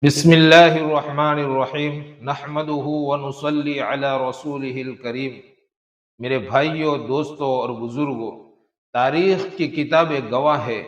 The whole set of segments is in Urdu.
بسم اللہ الرحمن الرحیم نحمدہ ونصلی علی رسولہ الکریم۔ میرے بھائیوں، دوستوں اور بزرگوں، تاریخ کی کتابیں گواہ ہے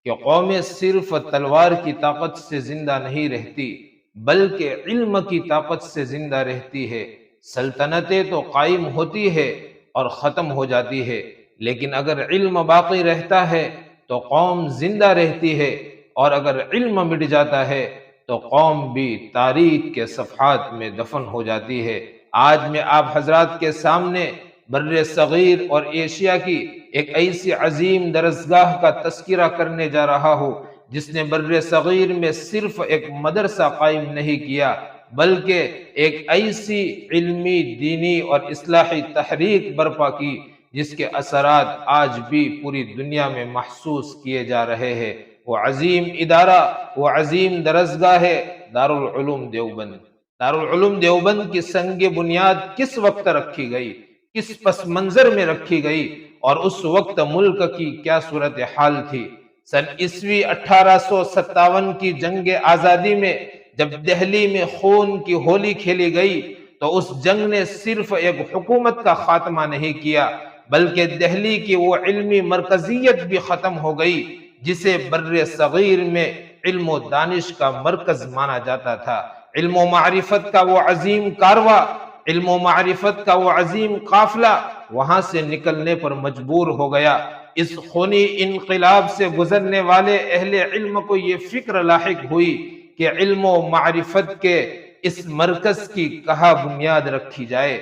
کہ قومیں صرف تلوار کی طاقت سے زندہ نہیں رہتی بلکہ علم کی طاقت سے زندہ رہتی ہے۔ سلطنتیں تو قائم ہوتی ہے اور ختم ہو جاتی ہے، لیکن اگر علم باقی رہتا ہے تو قوم زندہ رہتی ہے، اور اگر علم مٹ جاتا ہے تو قوم بھی تاریخ کے صفحات میں دفن ہو جاتی ہے۔ آج میں آپ حضرات کے سامنے بر صغیر اور ایشیا کی ایک ایسی عظیم درسگاہ کا تذکرہ کرنے جا رہا ہوں جس نے بر صغیر میں صرف ایک مدرسہ قائم نہیں کیا بلکہ ایک ایسی علمی، دینی اور اصلاحی تحریک برپا کی جس کے اثرات آج بھی پوری دنیا میں محسوس کیے جا رہے ہیں۔ وہ عظیم ادارہ، وہ عظیم درسگاہ ہے دارالعلوم دیوبند۔ دارالعلوم دیوبند کی سنگ بنیاد کس وقت رکھی گئی، کس پس منظر میں رکھی گئی، اور اس وقت ملک کی کیا صورتحال تھی؟ سن عیسوی 1857 کی جنگ آزادی میں جب دہلی میں خون کی ہولی کھیلی گئی تو اس جنگ نے صرف ایک حکومت کا خاتمہ نہیں کیا بلکہ دہلی کی وہ علمی مرکزیت بھی ختم ہو گئی جسے بر صغیر میں علم و دانش کا مرکز مانا جاتا تھا۔ علم و معرفت کا وہ عظیم کارواں، علم و معرفت کا وہ عظیم قافلہ وہاں سے نکلنے پر مجبور ہو گیا۔ اس خونی انقلاب سے گزرنے والے اہل علم کو یہ فکر لاحق ہوئی کہ علم و معرفت کے اس مرکز کی کہاں بنیاد رکھی جائے،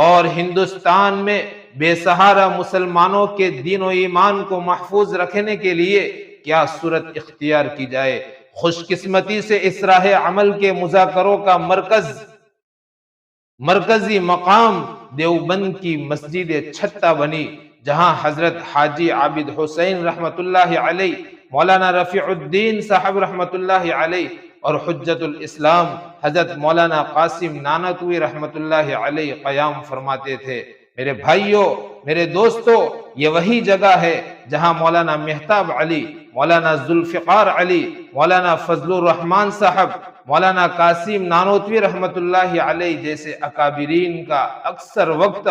اور ہندوستان میں بے سہارا مسلمانوں کے دین و ایمان کو محفوظ رکھنے کے لیے کیا صورت اختیار کی جائے۔ خوش قسمتی سے اس راہ عمل کے مذاکروں کا مرکزی مقام دیوبند کی مسجد چھتہ بنی، جہاں حضرت حاجی عابد حسین رحمت اللہ علیہ، مولانا رفیع الدین صاحب رحمت اللہ علیہ اور حجت الاسلام حضرت مولانا قاسم نانوتوی رحمت اللہ علیہ قیام فرماتے تھے۔ میرے بھائیوں، میرے دوستوں، یہ وہی جگہ ہے جہاں مولانا مہتاب علی، مولانا ذوالفقار علی، مولانا فضل الرحمان صاحب، مولانا قاسم نانوتوی رحمت اللہ علیہ جیسے اکابرین کا اکثر وقت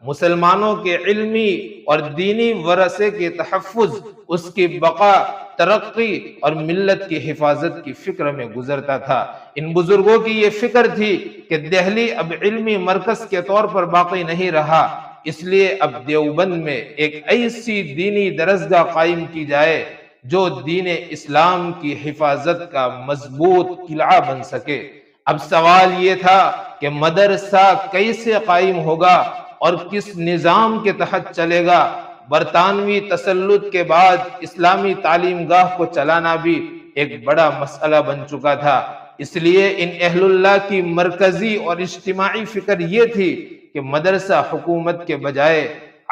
مسلمانوں کے علمی اور دینی ورثے کے تحفظ، اس کی بقا، ترقی اور ملت کی حفاظت کی فکر میں گزرتا تھا۔ ان بزرگوں کی یہ فکر تھی کہ دہلی اب علمی مرکز کے طور پر باقی نہیں رہا، اس لیے اب دیوبند میں ایک ایسی دینی درسگاہ قائم کی جائے جو دین اسلام کی حفاظت کا مضبوط قلعہ بن سکے۔ اب سوال یہ تھا کہ مدرسہ کیسے قائم ہوگا اور کس نظام کے تحت چلے گا۔ برطانوی تسلط کے بعد اسلامی تعلیم گاہ کو چلانا بھی ایک بڑا مسئلہ بن چکا تھا، اس لیے ان اہل اللہ کی مرکزی اور اجتماعی فکر یہ تھی کہ مدرسہ حکومت کے بجائے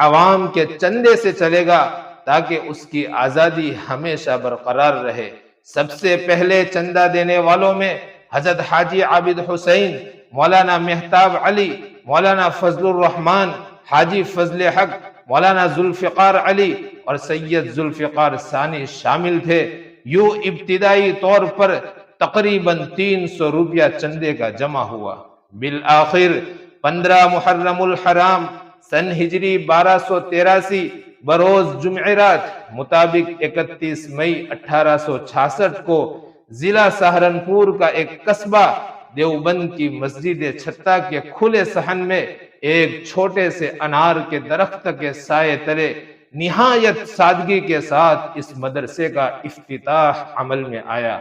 عوام کے چندے سے چلے گا تاکہ اس کی آزادی ہمیشہ برقرار رہے۔ سب سے پہلے چندہ دینے والوں میں حضرت حاجی عابد حسین، مولانا مہتاب علی، مولانا فضل الرحمان، حاجی فضل حق، مولانا ذوالفقار علی اور سید ذوالفقار ثانی شامل تھے۔ یوں ابتدائی طور پر تقریباً 300 روپیہ چندے کا جمع ہوا۔ بالآخر 15 محرم الحرام سن ہجری 1283 بروز جمعرات مطابق 31 مئی 1866 کو ضلع سہارنپور کا ایک قصبہ دیوبند کی مسجد چھتہ کے کھلے صحن میں ایک چھوٹے سے انار کے درخت کے سائے تلے نہایت سادگی کے ساتھ اس مدرسے کا افتتاح عمل میں آیا۔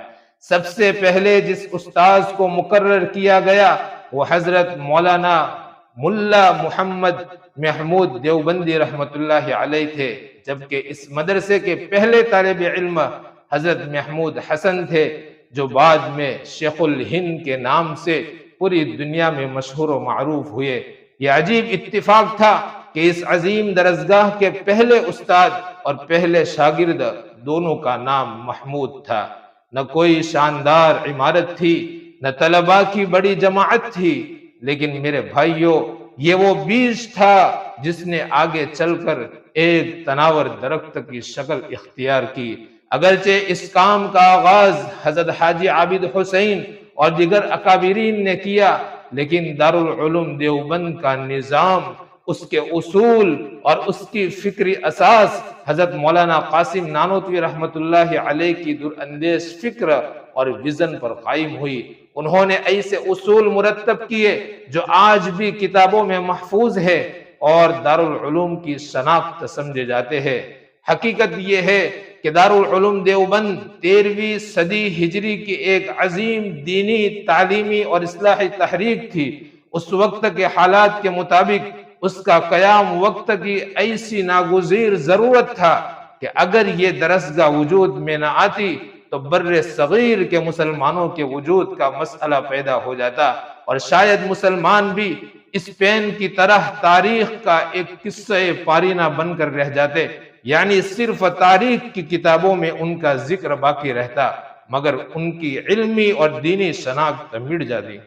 سب سے پہلے جس استاذ کو مقرر کیا گیا وہ حضرت مولانا ملا محمد محمود دیوبندی رحمت اللہ علیہ تھے، جبکہ اس مدرسے کے پہلے طالب علم حضرت محمود حسن تھے، جو بعد میں شیخ الہند کے نام سے پوری دنیا میں مشہور و معروف ہوئے۔ یہ عجیب اتفاق تھا کہ اس عظیم درسگاہ کے پہلے استاد اور پہلے شاگرد دونوں کا نام محمود تھا۔ نہ کوئی شاندار عمارت تھی، نہ طلباء کی بڑی جماعت تھی، لیکن میرے بھائیوں، یہ وہ بیج تھا جس نے آگے چل کر ایک تناور درخت کی شکل اختیار کی۔ اگرچہ اس کام کا آغاز حضرت حاجی عابد حسین اور دیگر اکابرین نے کیا، لیکن دارالعلوم دیوبند کا نظام، اس کے اصول اور اس کی فکری اساس حضرت مولانا قاسم نانوتوی رحمت اللہ علیہ کی دراندیش فکر اور ویژن پر قائم ہوئی۔ انہوں نے ایسے اصول مرتب کیے جو آج بھی کتابوں میں محفوظ ہے اور دارالعلوم کی شناخت سمجھے جاتے ہیں۔ حقیقت یہ ہے کہ دارالعلوم دیوبند 13ویں صدی ہجری کی ایک عظیم دینی، تعلیمی اور اصلاحی تحریک تھی۔ اس وقت کے حالات کے مطابق اس کا قیام وقت کی ایسی ناگزیر ضرورت تھا کہ اگر یہ درسگاہ وجود میں نہ آتی تو بر صغیر کے مسلمانوں کے وجود کا مسئلہ پیدا ہو جاتا، اور شاید مسلمان بھی اسپین کی طرح تاریخ کا ایک قصہ پارینہ بن کر رہ جاتے، یعنی صرف تاریخ کی کتابوں میں ان کا ذکر باقی رہتا مگر ان کی علمی اور دینی شناخت مٹ جاتی۔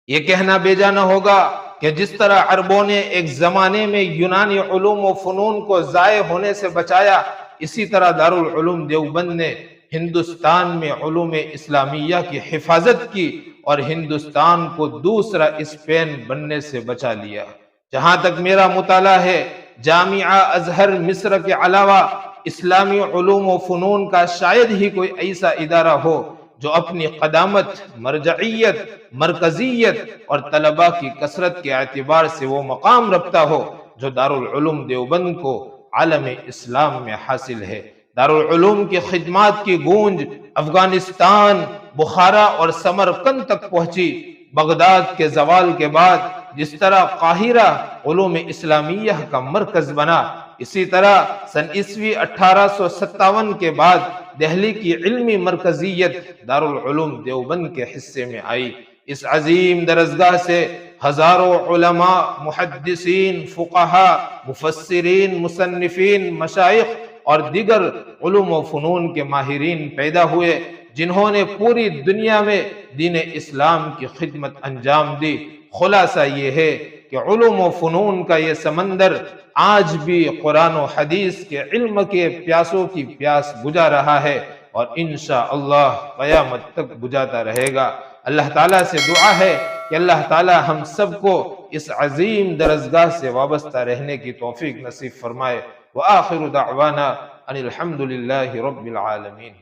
یہ کہنا بیجا نہ ہوگا کہ جس طرح عربوں نے ایک زمانے میں یونانی علوم و فنون کو ضائع ہونے سے بچایا، اسی طرح دارالعلوم دیوبند نے ہندوستان میں علوم اسلامیہ کی حفاظت کی اور ہندوستان کو دوسرا اسپین بننے سے بچا لیا۔ جہاں تک میرا مطالعہ ہے، جامعہ ازہر مصر کے علاوہ اسلامی علوم و فنون کا شاید ہی کوئی ایسا ادارہ ہو جو اپنی قدامت، مرجعیت، مرکزیت اور طلباء کی کثرت کے اعتبار سے وہ مقام رکھتا ہو جو دارالعلوم دیوبند کو عالم اسلام میں حاصل ہے۔ دارالعلوم کی خدمات کی گونج افغانستان، بخارا اور سمرقند تک پہنچی۔ بغداد کے زوال کے بعد جس طرح قاہرہ علوم اسلامیہ کا مرکز بنا، اسی طرح سن عیسوی 1857 کے بعد دہلی کی علمی مرکزیت دارالعلوم دیوبند کے حصے میں آئی۔ اس عظیم درسگاہ سے ہزاروں علماء، محدثین، فقہاء، مفسرین، مصنفین، مشائخ اور دیگر علوم و فنون کے ماہرین پیدا ہوئے جنہوں نے پوری دنیا میں دین اسلام کی خدمت انجام دی۔ خلاصہ یہ ہے کہ علوم و فنون کا یہ سمندر آج بھی قرآن و حدیث کے علم کے پیاسوں کی پیاس بجھا رہا ہے اور انشاءاللہ قیامت تک بجھاتا رہے گا۔ اللہ تعالیٰ سے دعا ہے کہ اللہ تعالیٰ ہم سب کو اس عظیم درسگاہ سے وابستہ رہنے کی توفیق نصیب فرمائے۔ وآخر دعوانا ان الحمد للہ رب العالمین۔